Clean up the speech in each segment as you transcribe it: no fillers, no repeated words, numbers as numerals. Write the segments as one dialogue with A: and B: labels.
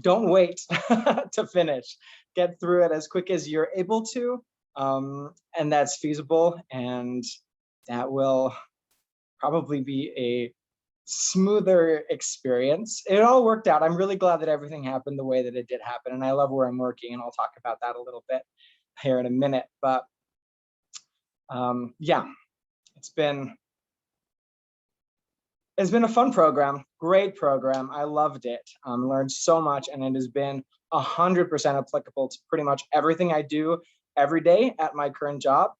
A: don't wait to finish. Get through it as quick as you're able to, and that's feasible, and that will probably be a smoother experience. It all worked out. I'm really glad that everything happened the way that it did happen, and I love where I'm working, and I'll talk about that a little bit here in a minute. But yeah, it's been a fun program, great program. I loved it. Learned so much, and it has been 100% applicable to pretty much everything I do every day at my current job,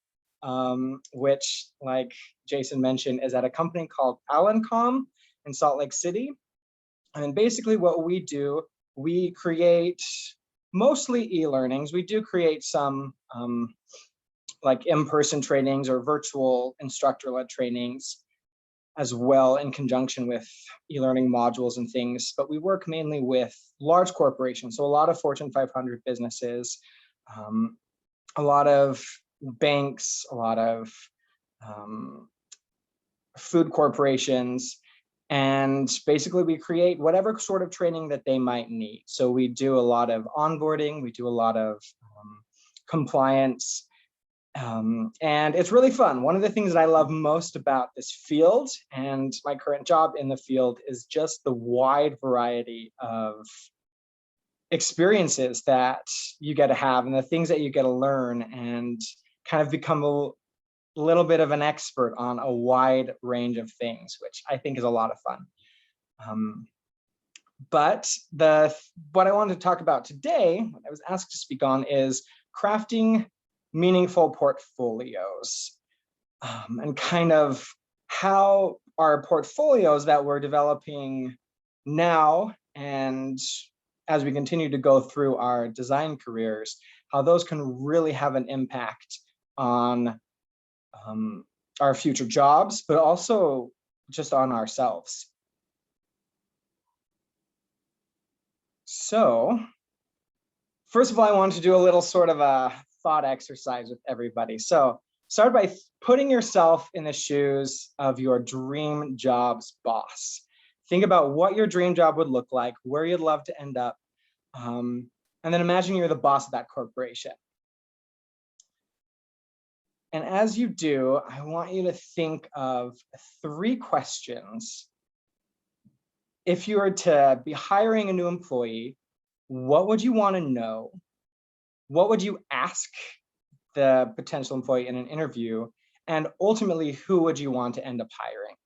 A: which, like Jason mentioned, is at a company called Allencom in Salt Lake City. And basically what we do, we create mostly e-learnings. We do create some like in-person trainings or virtual instructor-led trainings as well, in conjunction with e-learning modules and things, but we work mainly with large corporations. So a lot of Fortune 500 businesses, a lot of banks, a lot of food corporations, and basically we create whatever sort of training that they might need. So we do a lot of onboarding, we do a lot of compliance, and it's really fun. One of the things that I love most about this field and my current job in the field is just the wide variety of experiences that you get to have and the things that you get to learn, and kind of become a little bit of an expert on a wide range of things, which I think is a lot of fun. But what I wanted to talk about today, what I was asked to speak on, is crafting meaningful portfolios, and kind of how our portfolios that we're developing now, and as we continue to go through our design careers, how those can really have an impact on our future jobs, but also just on ourselves. So first of all, I wanted to do a little sort of a thought exercise with everybody. So start by putting yourself in the shoes of your dream job's boss. Think about what your dream job would look like, where you'd love to end up, and then imagine you're the boss of that corporation. And as you do, I want you to think of 3 questions. If you were to be hiring a new employee, what would you want to know? What would you ask the potential employee in an interview? And ultimately, who would you want to end up hiring?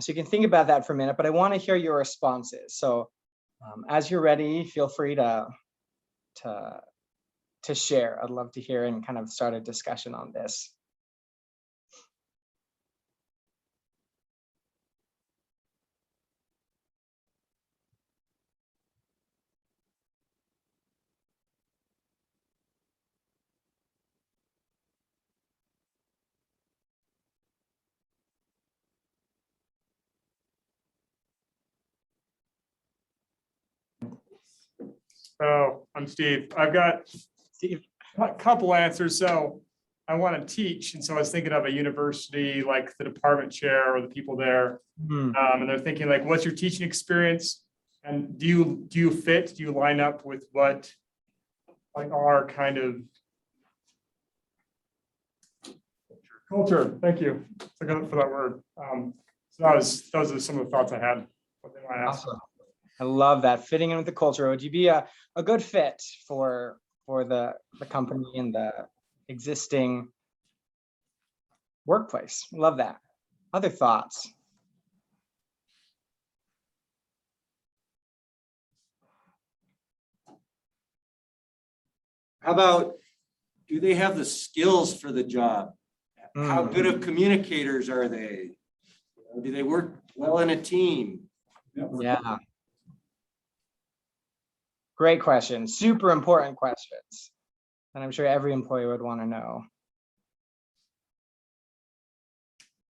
A: So you can think about that for a minute, but I want to hear your responses. So as you're ready, feel free to share. I'd love to hear and kind of start a discussion on this.
B: Oh, I'm Steve. I've got
A: Steve.
B: a couple answers. So I want to teach. And so I was thinking of a university, like the department chair or the people there. And they're thinking like, what's your teaching experience? And do you fit? Do you line up with what like our kind of culture? Thank you. So for that word. So those are some of the thoughts I had. What they might ask.
A: Awesome. I love that, fitting in with the culture. Would you be a good fit for the company and the existing workplace? Love that. Other thoughts?
C: How about, do they have the skills for the job? How good of communicators are they? Do they work well in a team?
A: Yeah. Great question. Super important questions. And I'm sure every employee would want to know.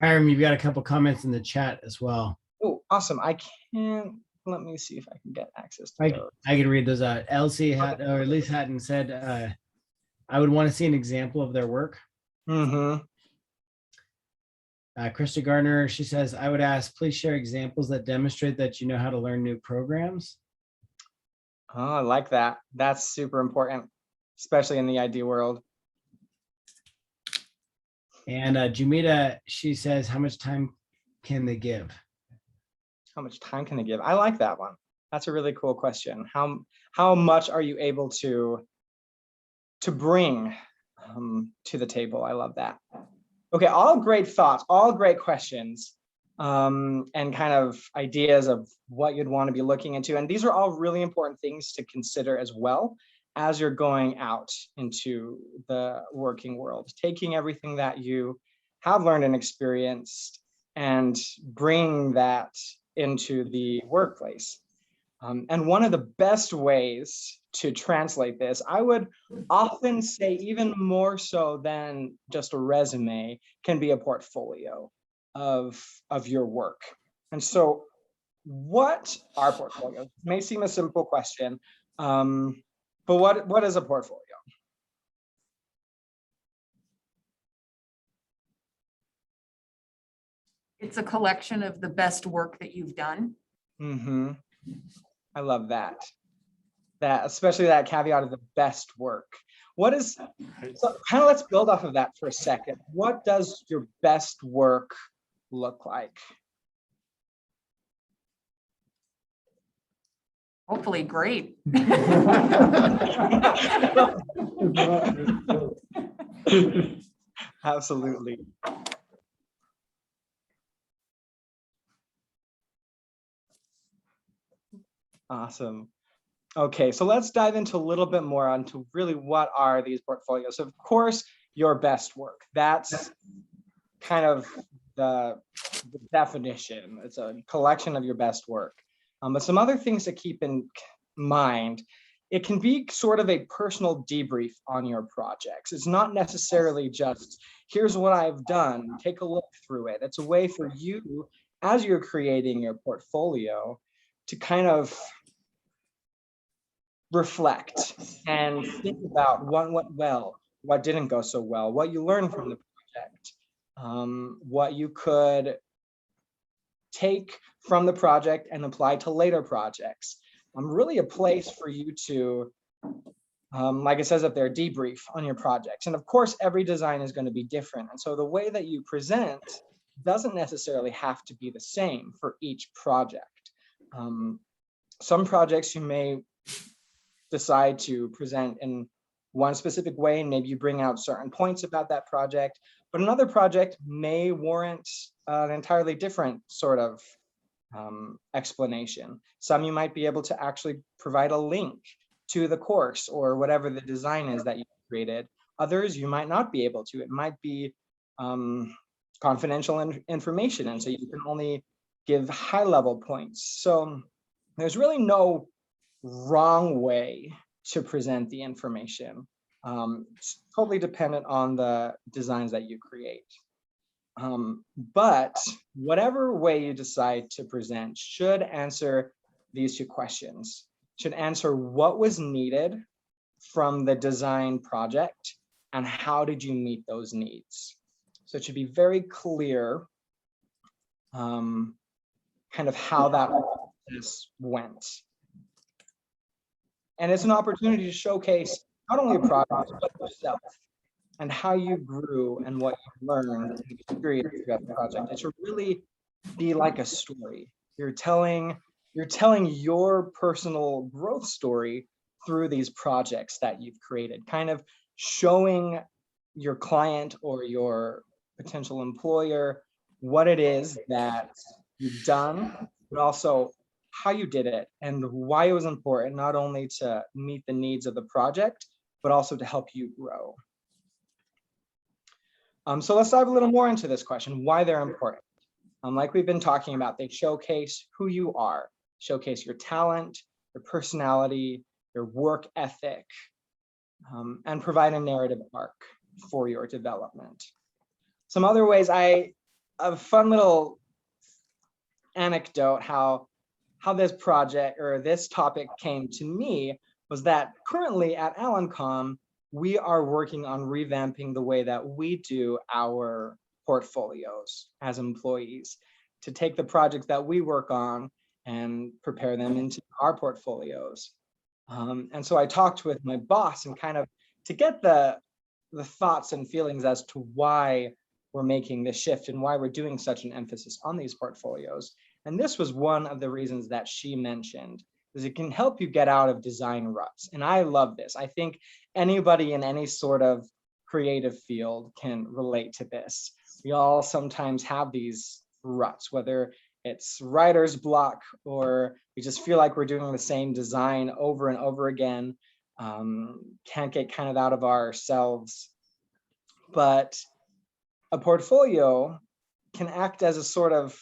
D: Hyram, you've got a couple comments in the chat as well.
A: Oh, awesome. I can't, let me see if I can get access to those.
D: I can read those out. Elsie had, or at least hadn't said, I would want to see an example of their work.
A: Mm-hmm.
D: Krista Gardner, she says, I would ask, please share examples that demonstrate that you know how to learn new programs.
A: Oh, I like that. That's super important, especially in the ID world.
D: And Jumita, she says, how much time can they give?
A: How much time can they give? I like that one. That's a really cool question. How much are you able to bring to the table? I love that. Okay, all great thoughts, all great questions, and kind of ideas of what you'd want to be looking into. And these are all really important things to consider as well as you're going out into the working world, taking everything that you have learned and experienced and bringing that into the workplace. And one of the best ways to translate this, I would often say even more so than just a resume, can be a portfolio of your work. And so what are portfolios? It may seem a simple question, but what is a portfolio?
E: It's a collection of the best work that you've done.
A: Mm-hmm. I love that. Especially that caveat of the best work. What is, so kind of let's build off of that for a second. What does your best work look like?
E: Hopefully great.
A: Absolutely. Awesome. Okay, so let's dive into a little bit more onto really what are these portfolios. So of course, your best work. That's kind of the definition. It's a collection of your best work. But some other things to keep in mind, it can be sort of a personal debrief on your projects. It's not necessarily just, here's what I've done, take a look through it. It's a way for you, as you're creating your portfolio, to kind of reflect and think about what went well, what didn't go so well, what you learned from the project, what you could take from the project and apply to later projects. Really a place for you to, like it says up there, debrief on your projects. And of course, every design is going to be different. And so the way that you present doesn't necessarily have to be the same for each project. Some projects you may decide to present in one specific way, and maybe you bring out certain points about that project, but another project may warrant an entirely different sort of explanation. Some you might be able to actually provide a link to the course or whatever the design is that you created. Others you might not be able to. It might be confidential information, and so you can only give high-level points. So there's really no wrong way to present the information. It's totally dependent on the designs that you create. But whatever way you decide to present should answer these two questions. Should answer what was needed from the design project and how did you meet those needs. So it should be very clear kind of how that process went. And it's an opportunity to showcase not only a project, but yourself and how you grew and what you learned and experienced throughout the project. It should really be like a story. You're telling your personal growth story through these projects that you've created, kind of showing your client or your potential employer what it is that you've done, but also how you did it and why it was important, not only to meet the needs of the project, but also to help you grow. So let's dive a little more into this question, why they're important. Like we've been talking about, they showcase who you are, showcase your talent, your personality, your work ethic, and provide a narrative arc for your development. Some other ways, a fun little anecdote how this project or this topic came to me was that currently at AllenCom, we are working on revamping the way that we do our portfolios as employees, to take the projects that we work on and prepare them into our portfolios. And so I talked with my boss and kind of to get the thoughts and feelings as to why we're making this shift and why we're doing such an emphasis on these portfolios. And this was one of the reasons that she mentioned, is it can help you get out of design ruts. And I love this. I think anybody in any sort of creative field can relate to this. We all sometimes have these ruts, whether it's writer's block or we just feel like we're doing the same design over and over again, can't get kind of out of ourselves. But a portfolio can act as a sort of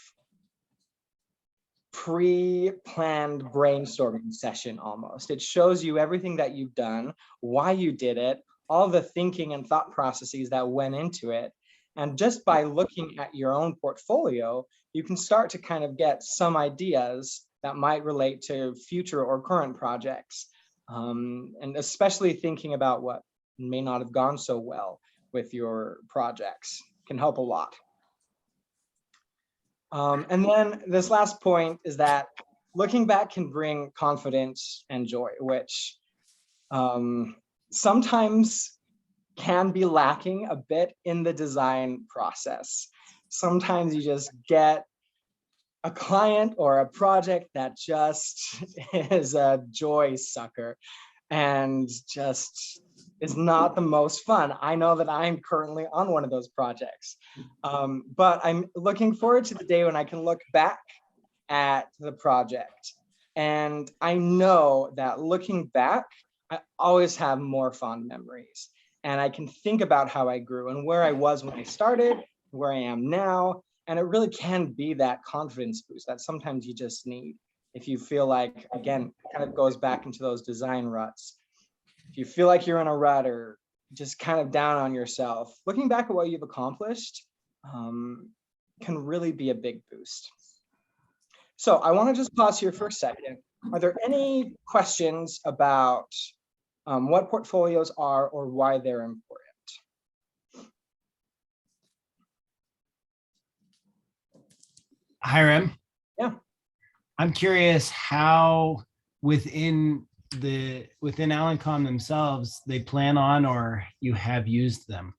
A: pre-planned brainstorming session almost. It shows you everything that you've done, why you did it, all the thinking and thought processes that went into it. And just by looking at your own portfolio, you can start to kind of get some ideas that might relate to future or current projects. And especially thinking about what may not have gone so well with your projects can help a lot. And then this last point is that looking back can bring confidence and joy, which sometimes can be lacking a bit in the design process. Sometimes you just get a client or a project that just is a joy sucker and just is not the most fun. I know that I'm currently on one of those projects, but I'm looking forward to the day when I can look back at the project. And I know that looking back, I always have more fond memories. And I can think about how I grew and where I was when I started, where I am now. And it really can be that confidence boost that sometimes you just need. If you feel like, again, it kind of goes back into those design ruts. If you feel like you're in a rut or just kind of down on yourself, looking back at what you've accomplished can really be a big boost. So I want to just pause here for a second. Are there any questions about what portfolios are or why they're important?
D: Hyram.
A: Yeah.
D: I'm curious how within Alencom themselves, they plan on or you have used them.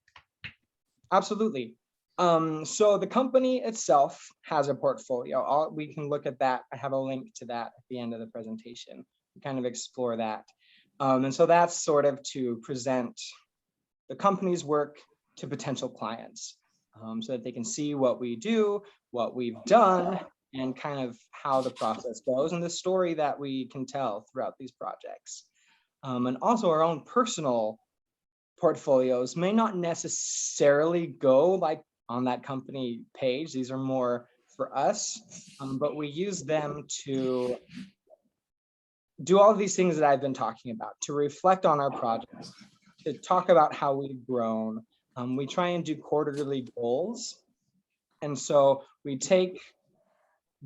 A: Absolutely. So the company itself has a portfolio. We can look at that. I have a link to that at the end of the presentation. We kind of explore that. And so that's sort of to present the company's work to potential clients so that they can see what we do, what we've done, and kind of how the process goes and the story that we can tell throughout these projects. And also our own personal portfolios may not necessarily go like on that company page. These are more for us, but we use them to do all of these things that I've been talking about, to reflect on our projects, to talk about how we've grown. We try and do quarterly goals. And so we take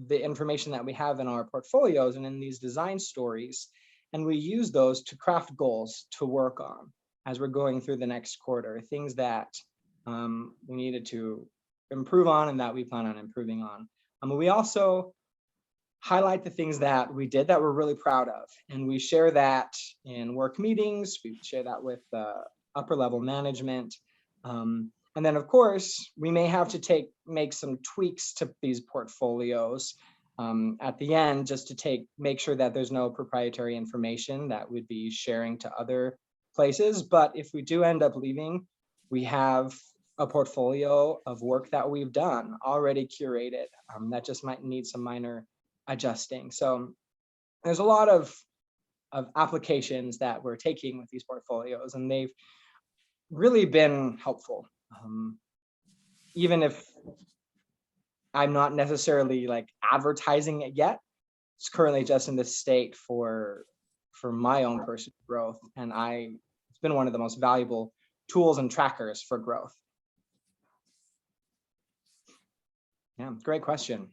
A: the information that we have in our portfolios and in these design stories, and we use those to craft goals to work on as we're going through the next quarter, things that we needed to improve on and that we plan on improving on. We also highlight the things that we did that we're really proud of, and we share that in work meetings. We share that with upper level management. And then, of course, we may have to make some tweaks to these portfolios at the end, just to make sure that there's no proprietary information that we'd be sharing to other places. But if we do end up leaving, we have a portfolio of work that we've done already curated that just might need some minor adjusting. So there's a lot of applications that we're taking with these portfolios, and they've really been helpful. Even if I'm not necessarily like advertising it yet, it's currently just in this state for my own personal growth, and it's been one of the most valuable tools and trackers for growth. Yeah, great question.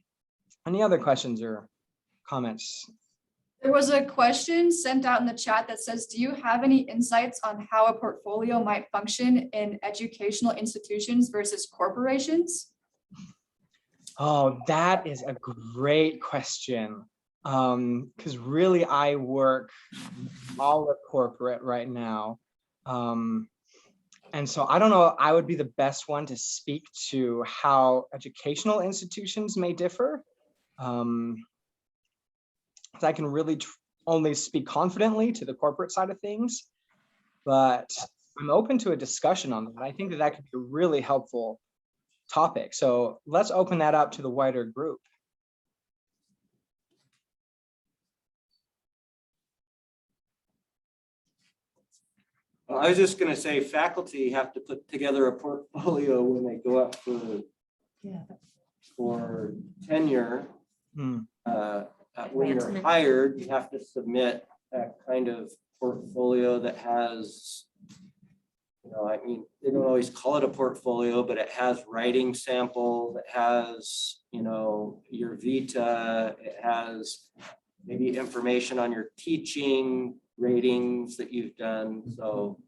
A: Any other questions or comments?
F: There was a question sent out in the chat that says, do you have any insights on how a portfolio might function in educational institutions versus corporations?
A: Oh, that is a great question. Because really I work all of corporate right now. And so I don't know, I would be the best one to speak to how educational institutions may differ. 'Cause I can really only speak confidently to the corporate side of things, but I'm open to a discussion on that. I think that that could be a really helpful topic. So let's open that up to the wider group.
C: Well, I was just gonna say, faculty have to put together a portfolio when they go up for tenure.
A: Hmm.
C: When you're
E: Advancement.
C: hired, you have to submit that kind of portfolio that has, I mean, they don't always call it a portfolio, but it has writing samples, it has, your vita, it has maybe information on your teaching ratings that you've done. So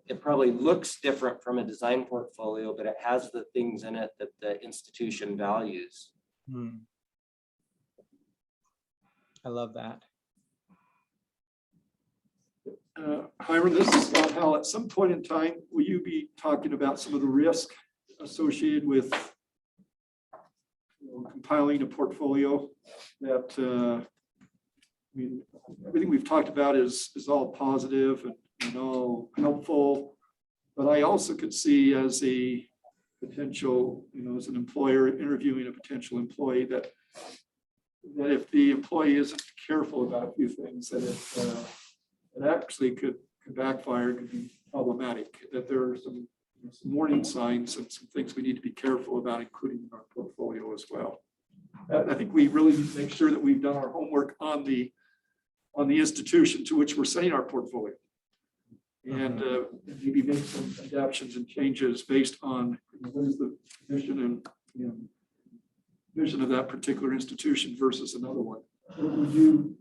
C: it probably looks different from a design portfolio, but it has the things in it that the institution values.
A: Hmm. I love that.
G: Hyram, this is Scott Howell. At some point in time, will you be talking about some of the risk associated with compiling a portfolio that, I mean, everything we've talked about is all positive and all helpful, but I also could see as a potential, as an employer interviewing a potential employee that if the employee isn't careful about a few things, that it actually could backfire, could be problematic, that there are some warning signs and some things we need to be careful about including in our portfolio as well. I think we really need to make sure that we've done our homework on the institution to which we're sending our portfolio. And maybe make some adaptations and changes based on what is the mission and vision of that particular institution versus another one. Would you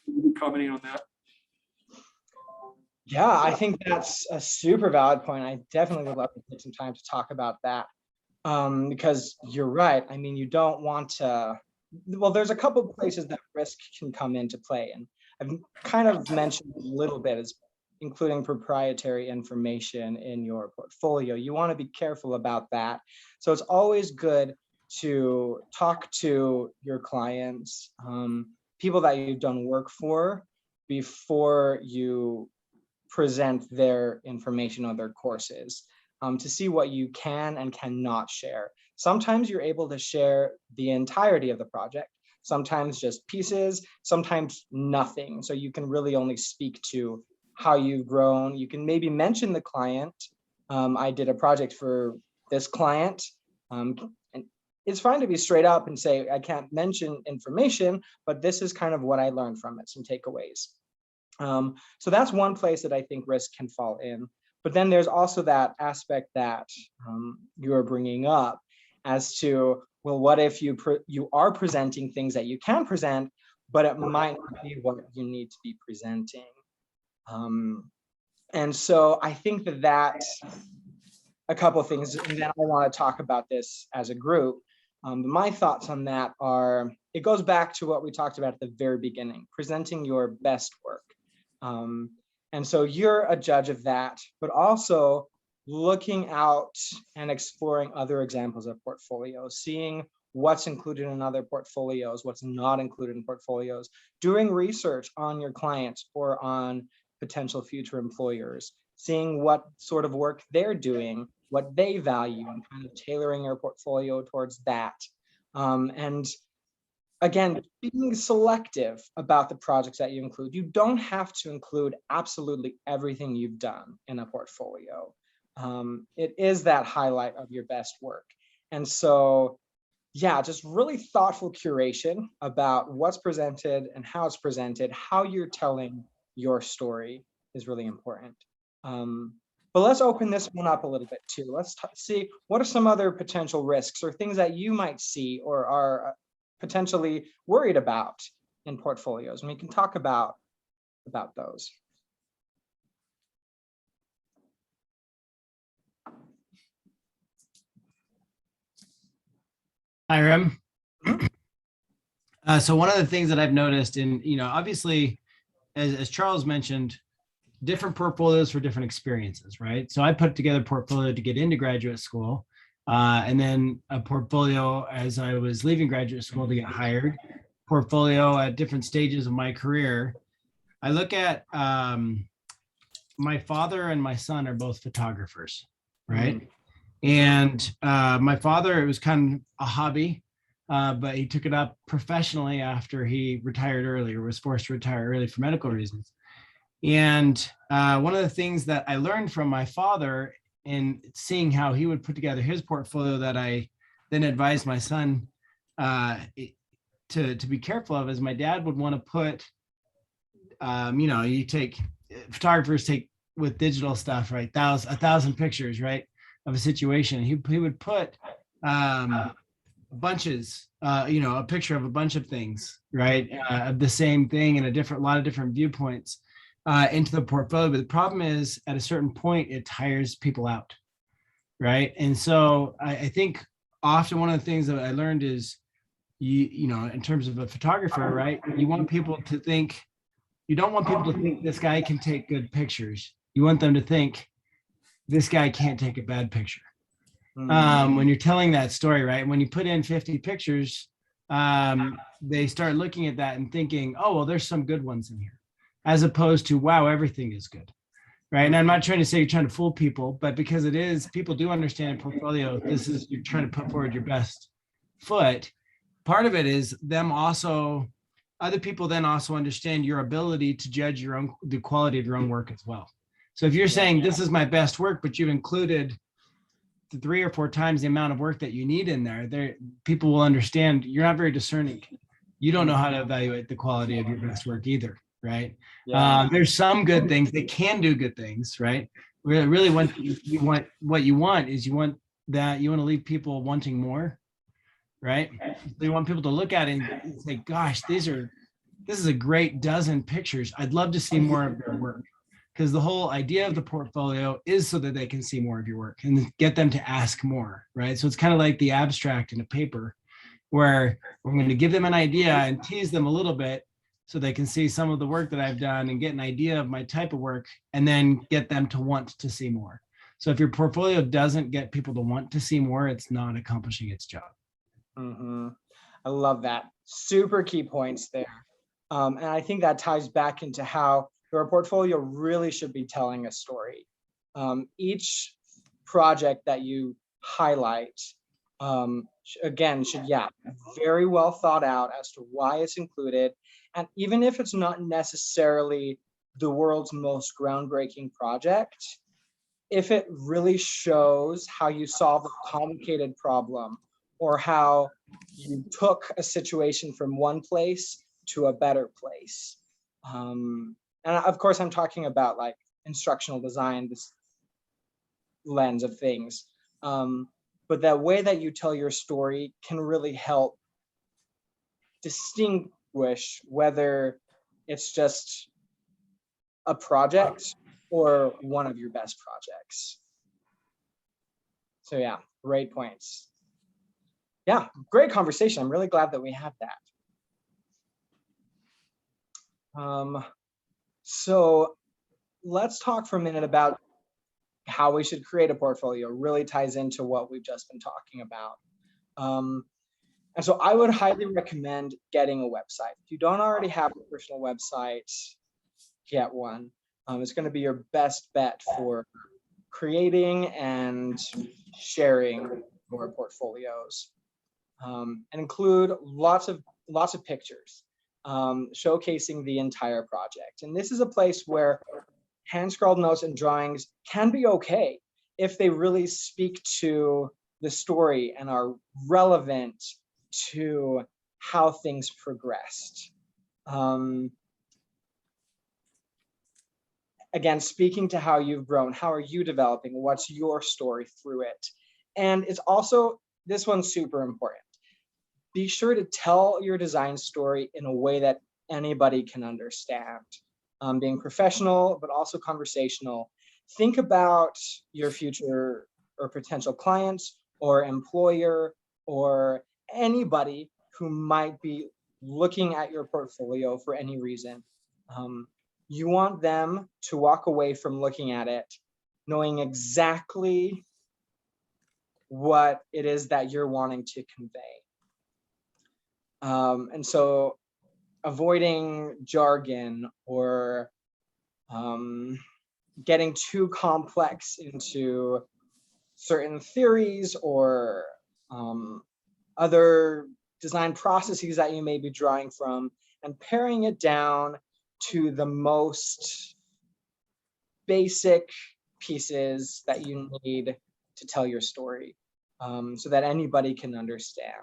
G: be commenting on that?
A: Yeah, I think that's a super valid point. I definitely would love to take some time to talk about that. Because you're right. I mean, you don't want to, well, there's a couple of places that risk can come into play. And I've kind of mentioned a little bit as including proprietary information in your portfolio. You want to be careful about that. So it's always good to talk to your clients, people that you've done work for, before you present their information on their courses, to see what you can and cannot share. Sometimes you're able to share the entirety of the project, sometimes just pieces, sometimes nothing. So you can really only speak to how you've grown. You can maybe mention the client. I did a project for this client, and it's fine to be straight up and say, I can't mention information, but this is kind of what I learned from it, some takeaways. So that's one place that I think risk can fall in. But then there's also that aspect that you are bringing up as to, well, what if you are presenting things that you can present, but it might not be what you need to be presenting. And so I think that that's a couple of things, and then I want to talk about this as a group. My thoughts on that are, it goes back to what we talked about at the very beginning, presenting your best work. And so you're a judge of that, but also looking out and exploring other examples of portfolios, seeing what's included in other portfolios, what's not included in portfolios, doing research on your clients or on potential future employers, seeing what sort of work they're doing, what they value, and kind of tailoring your portfolio towards that. And again, being selective about the projects that you include. You don't have to include absolutely everything you've done in a portfolio. It is that highlight of your best work. And so, yeah, just really thoughtful curation about what's presented and how it's presented, how you're telling your story is really important. But let's open this one up a little bit too. Let's see, what are some other potential risks or things that you might see or are potentially worried about in portfolios, and we can talk about those.
D: Hyram. So one of the things that I've noticed in, obviously, as Charles mentioned, different portfolios for different experiences, right? So I put together a portfolio to get into graduate school, and then a portfolio as I was leaving graduate school to get hired, portfolio at different stages of my career. I look at my father and my son are both photographers, right? And my father, it was kind of a hobby, but he took it up professionally after he retired early, or was forced to retire early for medical reasons. And one of the things that I learned from my father in seeing how he would put together his portfolio that I then advised my son to be careful of is my dad would want to put, photographers take with digital stuff, right? 1,000 pictures, right, of a situation. He would put bunches, a picture of a bunch of things, right, of the same thing in a lot of different viewpoints into the portfolio. But the problem is, at a certain point, it tires people out, right? And so I think often one of the things that I learned is, in terms of a photographer, right, you want people to think, you don't want people to think this guy can take good pictures. You want them to think this guy can't take a bad picture. When you're telling that story, right? When you put in 50 pictures, they start looking at that and thinking, oh, well, there's some good ones in here, as opposed to, wow, everything is good, right? And I'm not trying to say you're trying to fool people, but because it is, people do understand in portfolio, you're trying to put forward your best foot. Part of it is other people then also understand your ability to judge the quality of your own work as well. So if you're saying this is my best work, but you've included 3 or 4 times the amount of work that you need in there, people will understand you're not very discerning. You don't know how to evaluate the quality of your best work either, right?
A: Yeah.
D: There's some good things. They can do good things, right? Really, what you want is you want to leave people wanting more, right? You want people to look at it and say, gosh, this is a great dozen pictures. I'd love to see more of their work. Because the whole idea of the portfolio is so that they can see more of your work and get them to ask more, right? So it's kind of like the abstract in a paper, where we're going to give them an idea and tease them a little bit so they can see some of the work that I've done and get an idea of my type of work, and then get them to want to see more. So if your portfolio doesn't get people to want to see more, it's not accomplishing its job.
A: I love that. Super key points there. And I think that ties back into how your portfolio really should be telling a story. Each project that you highlight, again, should very well thought out as to why it's included. And even if it's not necessarily the world's most groundbreaking project, if it really shows how you solve a complicated problem, or how you took a situation from one place to a better place. And of course, I'm talking about like instructional design, this lens of things. But that way that you tell your story can really help distinguish whether it's just a project or one of your best projects. So yeah, great points. Yeah, great conversation. I'm really glad that we had that. So let's talk for a minute about how we should create a portfolio. Really ties into what we've just been talking about. And so I would highly recommend getting a website. If you don't already have a personal website, get one. It's going to be your best bet for creating and sharing your portfolios. And include lots of pictures, showcasing the entire project. And this is a place where hand-scrawled notes and drawings can be okay if they really speak to the story and are relevant to how things progressed. Again, speaking to how you've grown, how are you developing? What's your story through it? And it's also, this one's super important. Be sure to tell your design story in a way that anybody can understand. Being professional, but also conversational. Think about your future or potential clients or employer or anybody who might be looking at your portfolio for any reason. You want them to walk away from looking at it knowing exactly what it is that you're wanting to convey. And so avoiding jargon or getting too complex into certain theories or other design processes that you may be drawing from, and paring it down to the most basic pieces that you need to tell your story, so that anybody can understand.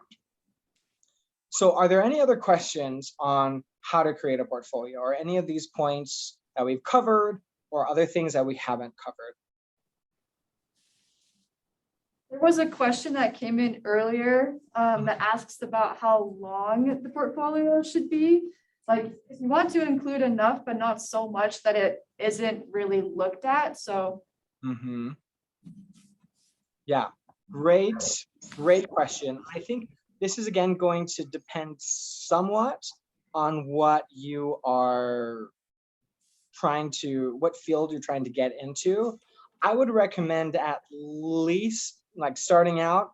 A: So are there any other questions on how to create a portfolio, or any of these points that we've covered, or other things that we haven't covered?
F: There was a question that came in earlier that asks about how long the portfolio should be. Like, if you want to include enough, but not so much that it isn't really looked at. So
A: Yeah, great question. I think this is again going to depend somewhat on what you are what field you're trying to get into. I would recommend at least, like starting out,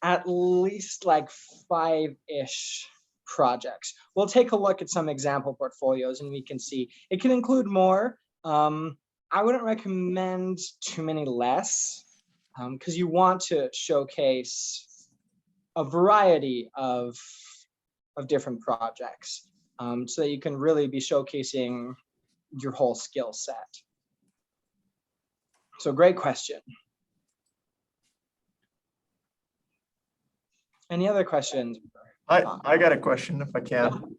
A: at least like 5-ish projects. We'll take a look at some example portfolios and we can see it can include more. I wouldn't recommend too many less, because you want to showcase a variety of different projects, so that you can really be showcasing your whole skill set. So great question. Any other questions?
H: I got a question if I can.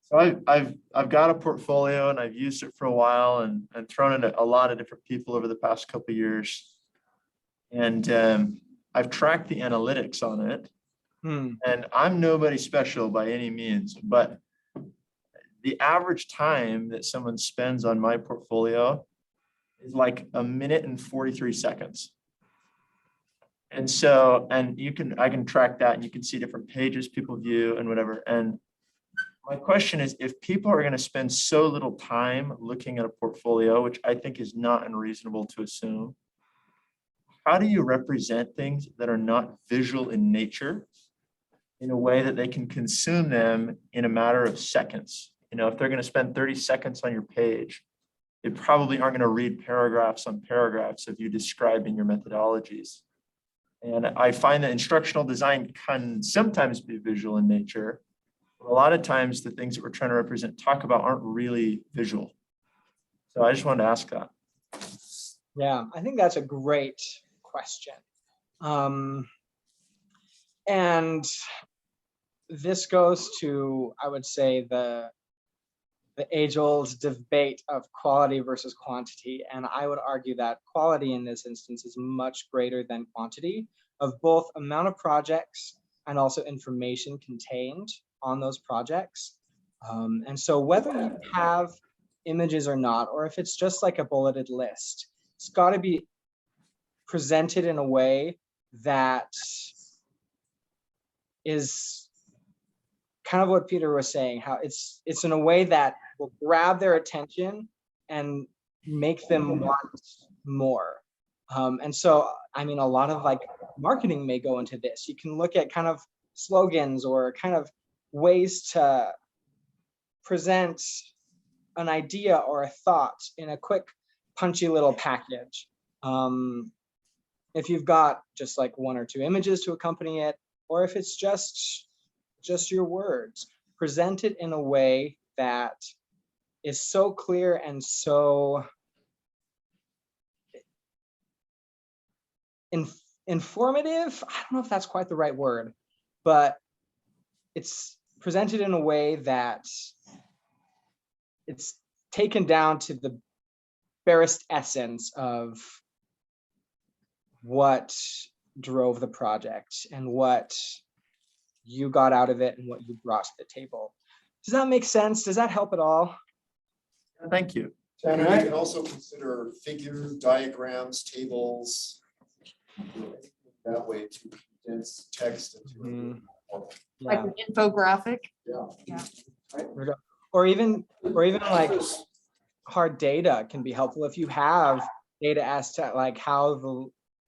H: So I've got a portfolio and I've used it for a while and thrown it at a lot of different people over the past couple of years. And I've tracked the analytics on it. And I'm nobody special by any means, but the average time that someone spends on my portfolio is like 1 minute and 43 seconds. And so, I can track that and you can see different pages people view and whatever. And my question is, if people are going to spend so little time looking at a portfolio, which I think is not unreasonable to assume, how do you represent things that are not visual in nature in a way that they can consume them in a matter of seconds? You know, if they're going to spend 30 seconds on your page, they probably aren't going to read paragraphs on paragraphs of you describing your methodologies. And I find that instructional design can sometimes be visual in nature. But a lot of times the things that we're trying to talk about aren't really visual. So I just wanted to ask that.
A: Yeah, I think that's a great question. And this goes to, I would say, the age-old debate of quality versus quantity. And I would argue that quality in this instance is much greater than quantity, of both amount of projects and also information contained on those projects. And so whether you have images or not, or if it's just like a bulleted list, it's got to be presented in a way that is kind of what Peter was saying, how it's in a way that will grab their attention and make them want more. And so, I mean, a lot of like marketing may go into this. You can look at kind of slogans or kind of ways to present an idea or a thought in a quick, punchy little package. If you've got just like 1 or 2 images to accompany it, or if it's just your words, present it in a way that is so clear and so informative. I don't know if that's quite the right word, but it's presented in a way that it's taken down to the barest essence of what drove the project and what you got out of it and what you brought to the table. Does that make sense? Does that help at all?
H: Thank you.
I: And you can also consider figures, diagrams, tables. That way to condense text into.
A: Mhm.
E: Like
A: Yeah.
E: an infographic.
A: Or even like hard data can be helpful if you have data as to like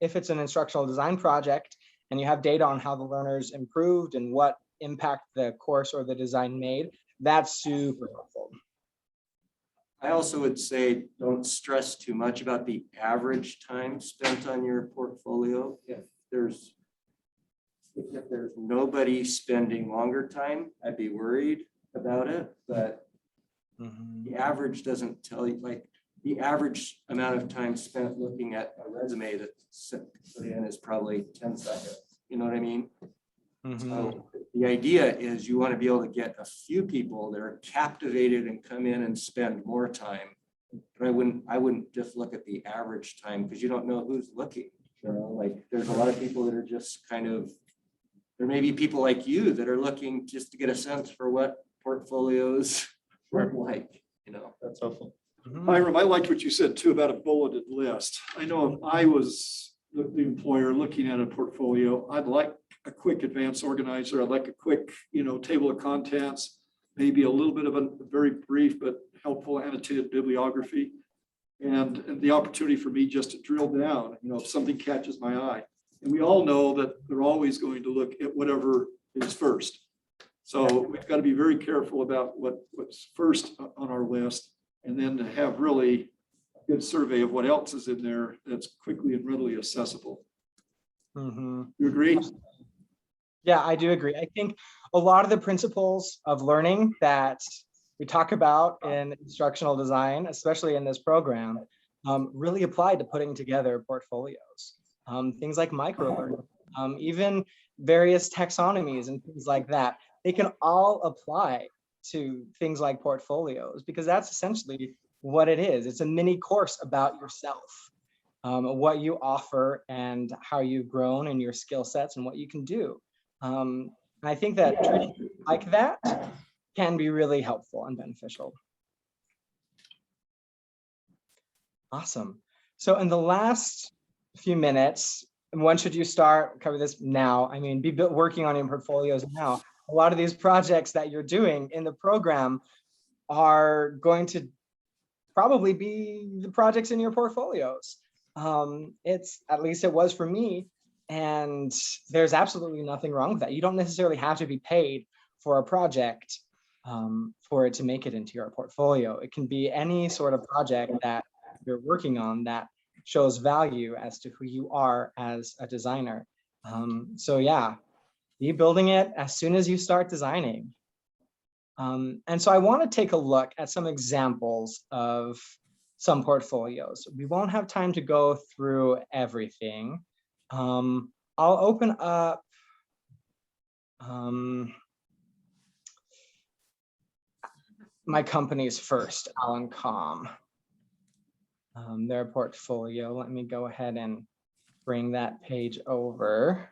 A: if it's an instructional design project and you have data on how the learners improved and what impact the course or the design made, that's super helpful.
C: I also would say, don't stress too much about the average time spent on your portfolio. If there's nobody spending longer time, I'd be worried about it, but the average doesn't tell you, like, the average amount of time spent looking at a resume that's put in is probably 10 seconds. You know what I mean? So the idea is you want to be able to get a few people that are captivated and come in and spend more time. But I wouldn't just look at the average time because you don't know who's looking. You know, like there's a lot of people that are just kind of, there may be people like you that are looking just to get a sense for what portfolios look like, you know.
H: That's helpful.
G: Hyram, I liked what you said too about a bulleted list. I know if I was the employer looking at a portfolio, I'd like a quick advanced organizer. I'd like a quick, table of contents, maybe a little bit of a very brief but helpful annotated bibliography, and the opportunity for me just to drill down, if something catches my eye. And we all know that they're always going to look at whatever is first. So we've got to be very careful about what's first on our list, and then to have really a good survey of what else is in there that's quickly and readily accessible. You agree?
A: Yeah, I do agree. I think a lot of the principles of learning that we talk about in instructional design, especially in this program, really apply to putting together portfolios. Things like microlearning, even various taxonomies and things like that. They can all apply to things like portfolios because that's essentially what it is. It's a mini course about yourself, what you offer and how you've grown and your skill sets and what you can do. I think that treating it like that can be really helpful and beneficial. Awesome. So in the last few minutes, when should you start? Cover this now. I mean, be working on your portfolios now. A lot of these projects that you're doing in the program are going to probably be the projects in your portfolios. At least it was for me. And there's absolutely nothing wrong with that. You don't necessarily have to be paid for a project for it to make it into your portfolio. It can be any sort of project that you're working on that shows value as to who you are as a designer. So yeah, be building it as soon as you start designing. And so I want to take a look at some examples of some portfolios. We won't have time to go through everything. I'll open up my company's first, Alan.com, their portfolio. Let me go ahead and bring that page over.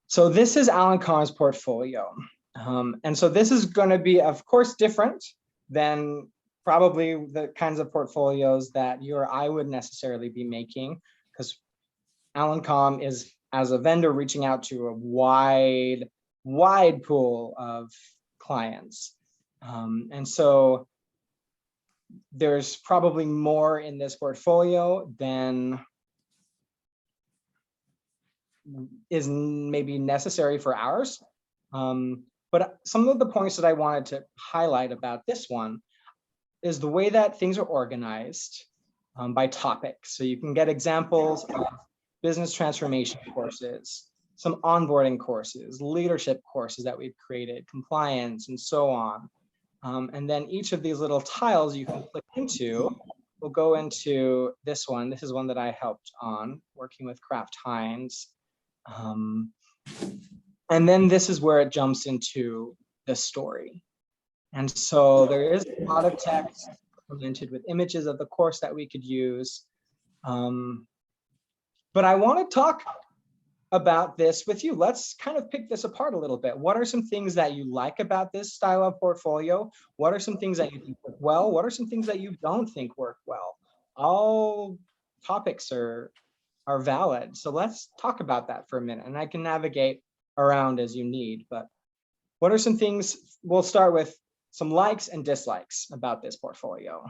A: So this is Alan.com's portfolio. And so this is going to be, of course, different than probably the kinds of portfolios that you or I would necessarily be making, because Alan.com is, as a vendor, reaching out to a wide pool of clients. And so there's probably more in this portfolio than is maybe necessary for ours. But some of the points that I wanted to highlight about this one is the way that things are organized by topic. So you can get examples of business transformation courses, some onboarding courses, leadership courses that we've created, compliance, and so on. And then each of these little tiles you can click into will go into this one. This is one that I helped on, working with Kraft Heinz. And then this is where it jumps into the story. And so there is a lot of text implemented with images of the course that we could use. But I want to talk about this with you. Let's kind of pick this apart a little bit. What are some things that you like about this style of portfolio? What are some things that you think work well? What are some things that you don't think work well? All topics are valid. So let's talk about that for a minute, and I can navigate around as you need. But what are some things? We'll start with some likes and dislikes about this portfolio.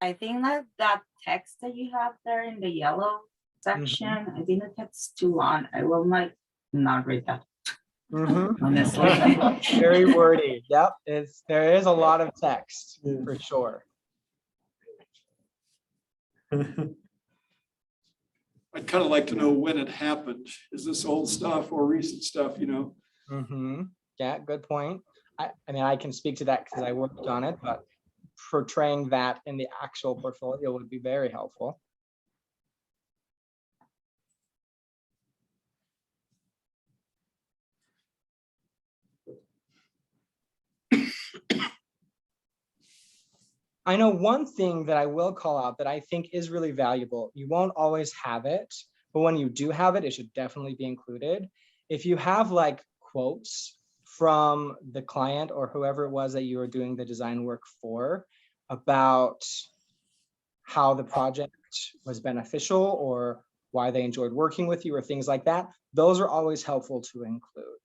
J: I think that text that you have there in the yellow section, I think the text's too long. I will not read that. Honestly.
A: Very wordy. Yep, there is a lot of text for sure.
G: I'd kind of like to know when it happened. Is this old stuff or recent stuff,
A: Yeah, good point. I mean, I can speak to that because I worked on it, but portraying that in the actual portfolio would be very helpful. I know one thing that I will call out that I think is really valuable. You won't always have it, but when you do have it, it should definitely be included. If you have like quotes from the client or whoever it was that you were doing the design work for about how the project was beneficial or why they enjoyed working with you or things like that, those are always helpful to include.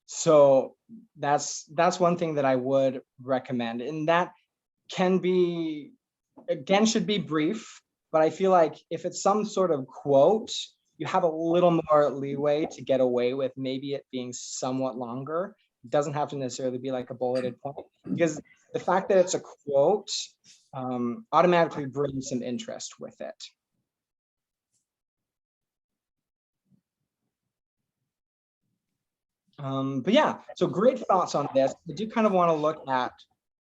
A: So that's one thing that I would recommend, and that can be, again, should be brief, but I feel like if it's some sort of quote, you have a little more leeway to get away with maybe it being somewhat longer. It doesn't have to necessarily be like a bulleted point, because the fact that it's a quote automatically brings some interest with it. But yeah, so great thoughts on this. I do kind of want to look at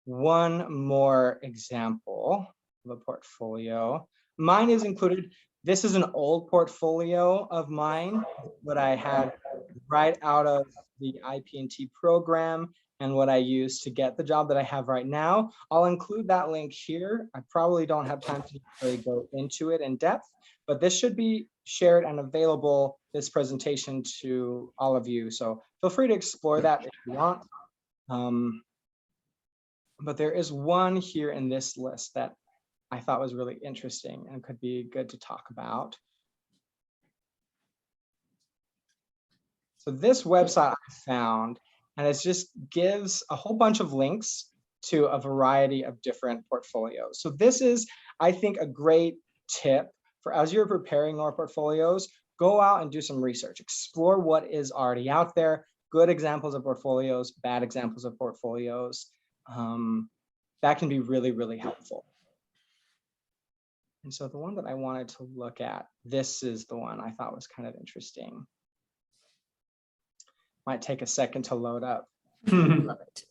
A: one more example of a portfolio. Mine is included. This is an old portfolio of mine, what I had right out of the IP&T program and what I used to get the job that I have right now. I'll include that link here. I probably don't have time to really go into it in depth, but this should be shared and available, this presentation, to all of you. So feel free to explore that if you want. But there is one here in this list that I thought was really interesting and could be good to talk about. So this website I found, and it just gives a whole bunch of links to a variety of different portfolios. So this is, I think, a great tip for as you're preparing your portfolios, go out and do some research, explore what is already out there, good examples of portfolios, bad examples of portfolios. That can be really, really helpful. And so the one that I wanted to look at, this is the one I thought was kind of interesting. Might take a second to load up.
E: Love it.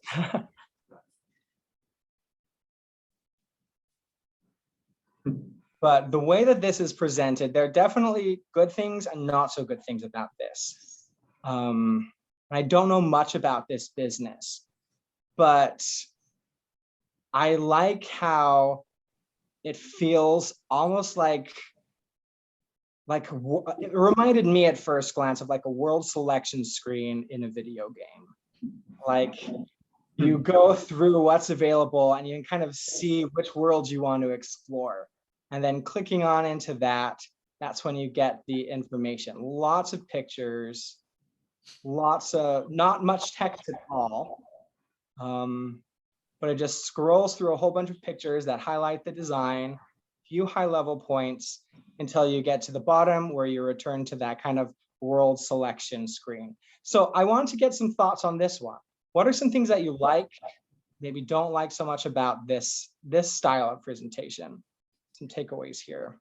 A: But the way that this is presented, there are definitely good things and not so good things about this. I don't know much about this business, but I like how it feels almost like it reminded me at first glance of like a world selection screen in a video game. Like you go through what's available and you can kind of see which worlds you want to explore. And then clicking on into that, that's when you get the information. Lots of pictures, lots of, not much text at all. But it just scrolls through a whole bunch of pictures that highlight the design, few high level points, until you get to the bottom where you return to that kind of world selection screen. So I want to get some thoughts on this one. What are some things that you like, maybe don't like so much about this style of presentation? Some takeaways here.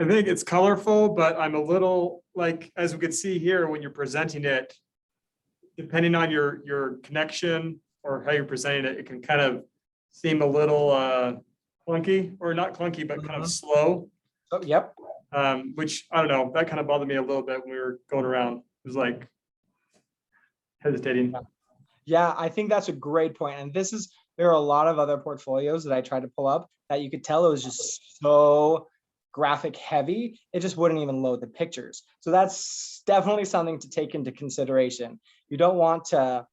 B: I think it's colorful, but I'm a little like, as we could see here, when you're presenting it, depending on your connection or how you're presenting it, it can kind of seem a little clunky, or not clunky, but kind of slow.
A: Oh, yep.
B: Which I don't know, that kind of bothered me a little bit when we were going around. It was like hesitating.
A: Yeah, I think that's a great point. And there are a lot of other portfolios that I tried to pull up that you could tell it was just so graphic heavy. It just wouldn't even load the pictures. So that's definitely something to take into consideration. You don't want to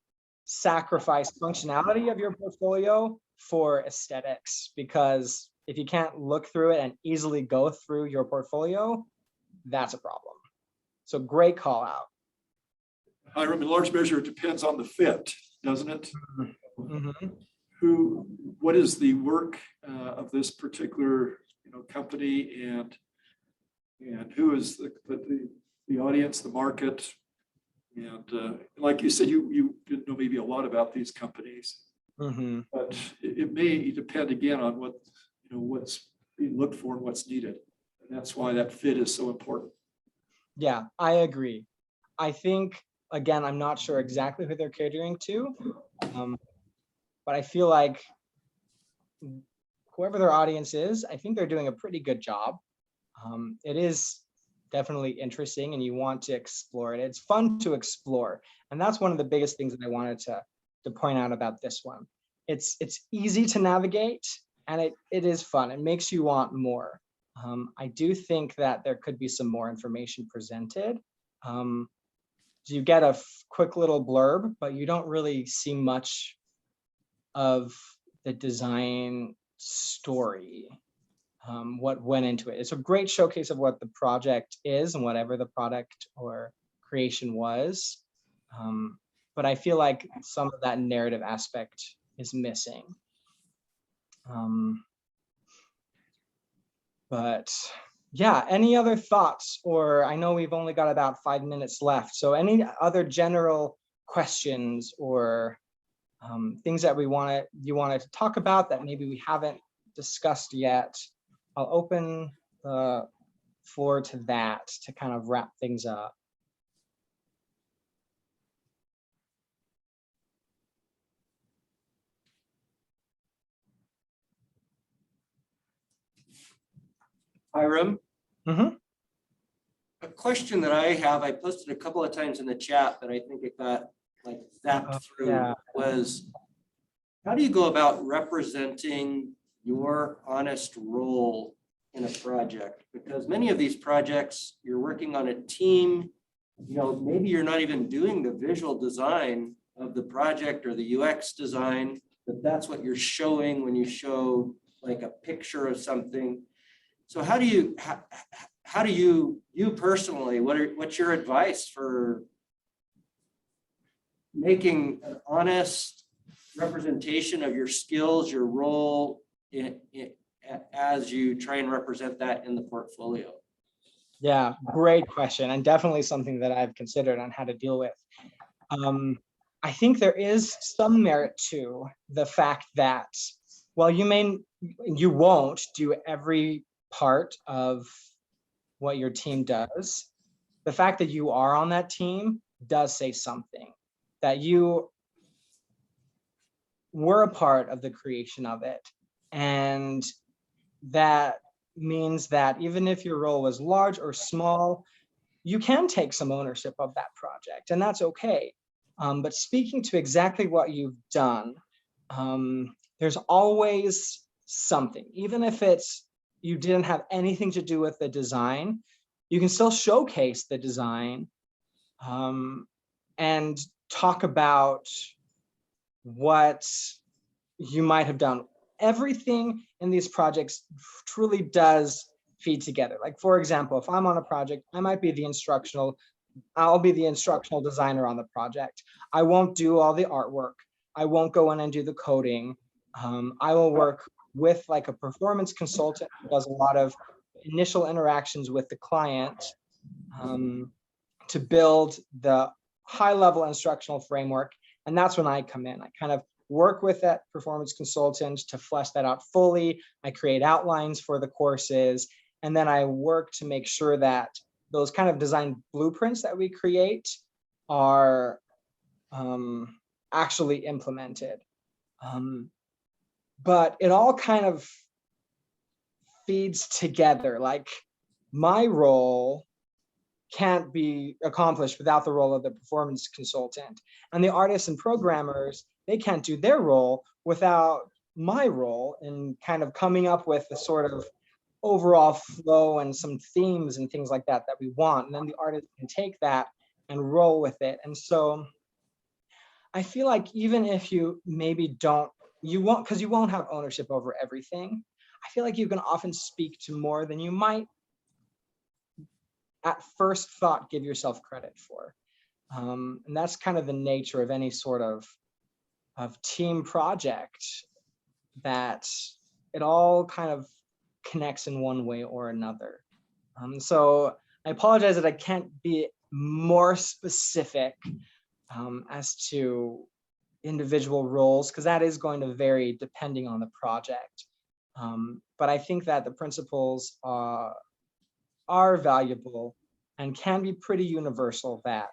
A: sacrifice functionality of your portfolio for aesthetics, because if you can't look through it and easily go through your portfolio, that's a problem. So great call out.
G: Hyram, in large measure, it depends on the fit, doesn't it?
A: Mhm.
G: What is the work of this particular, company, and who is the audience, the market? And like you said, you didn't know maybe a lot about these companies,
A: Mhm.
G: but it may depend again on what's being looked for and what's needed. And that's why that fit is so important.
A: Yeah, I agree. I think, again, I'm not sure exactly who they're catering to, but I feel like whoever their audience is, I think they're doing a pretty good job. It is definitely interesting, and you want to explore it. It's fun to explore, and that's one of the biggest things that I wanted to point out about this one. It's easy to navigate, and it is fun. It makes you want more. I do think that there could be some more information presented. You get a quick little blurb, but you don't really see much of the design story, what went into it. It's a great showcase of what the project is and whatever the product or creation was. But I feel like some of that narrative aspect is missing. But yeah, any other thoughts? Or I know we've only got about 5 minutes left. So any other general questions or things that you wanted to talk about that maybe we haven't discussed yet? I'll open the floor to that to kind of wrap things up.
C: Hyram,
A: Mhm.
C: a question that I have, I posted a couple of times in the chat, but I think it got like zapped through,
A: Yeah.
C: was how do you go about representing your honest role in a project? Because many of these projects, you're working on a team, maybe you're not even doing the visual design of the project or the UX design, but that's what you're showing when you show like a picture of something. So how do you personally, what's your advice for making an honest representation of your skills, your role as you try and represent that in the portfolio?
A: Yeah, great question, and definitely something that I've considered on how to deal with. I think there is some merit to the fact that while you won't do every part of what your team does, the fact that you are on that team does say something, that you were a part of the creation of it. And that means that even if your role was large or small, you can take some ownership of that project, and that's okay. But speaking to exactly what you've done, there's always something, even if you didn't have anything to do with the design, you can still showcase the design and talk about what you might have done. Everything in these projects truly does feed together. Like, for example, if I'm on a project, I'll be the instructional designer on the project. I won't do all the artwork. I won't go in and do the coding. I will work with like a performance consultant who does a lot of initial interactions with the client to build the high-level instructional framework. And that's when I come in. I kind of work with that performance consultant to flesh that out fully. I create outlines for the courses, and then I work to make sure that those kind of design blueprints that we create are actually implemented. But it all kind of feeds together. Like my role can't be accomplished without the role of the performance consultant. And the artists and programmers, they can't do their role without my role in kind of coming up with the sort of overall flow and some themes and things like that that we want. And then the artist can take that and roll with it. And so I feel like even if you maybe don't, you won't, because you won't have ownership over everything. I feel like you can often speak to more than you might at first thought give yourself credit for. And that's kind of the nature of any sort of team project, that it all kind of connects in one way or another. So I apologize that I can't be more specific as to individual roles, because that is going to vary depending on the project. But I think that the principles are valuable and can be pretty universal, that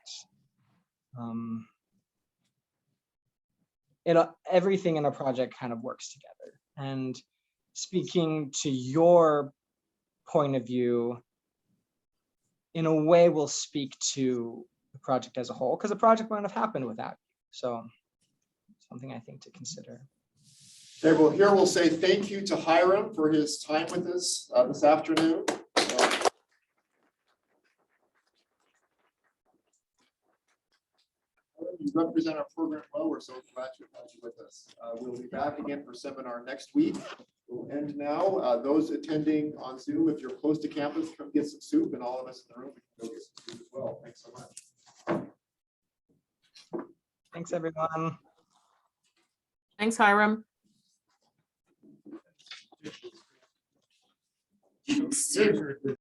A: everything in a project kind of works together. And speaking to your point of view, in a way will speak to the project as a whole, because the project wouldn't have happened without you. So something I think to consider.
I: Okay, well, here we'll say thank you to Hyram for his time with us this afternoon. You represent our program well. We're so glad to have you with us. We'll be back again for seminar next week. We'll end now. Those attending on Zoom, if you're close to campus, come get some soup, and all of us in the room, we can go get some soup as well. Thanks so much.
A: Thanks, everyone.
K: Thanks, Hyram.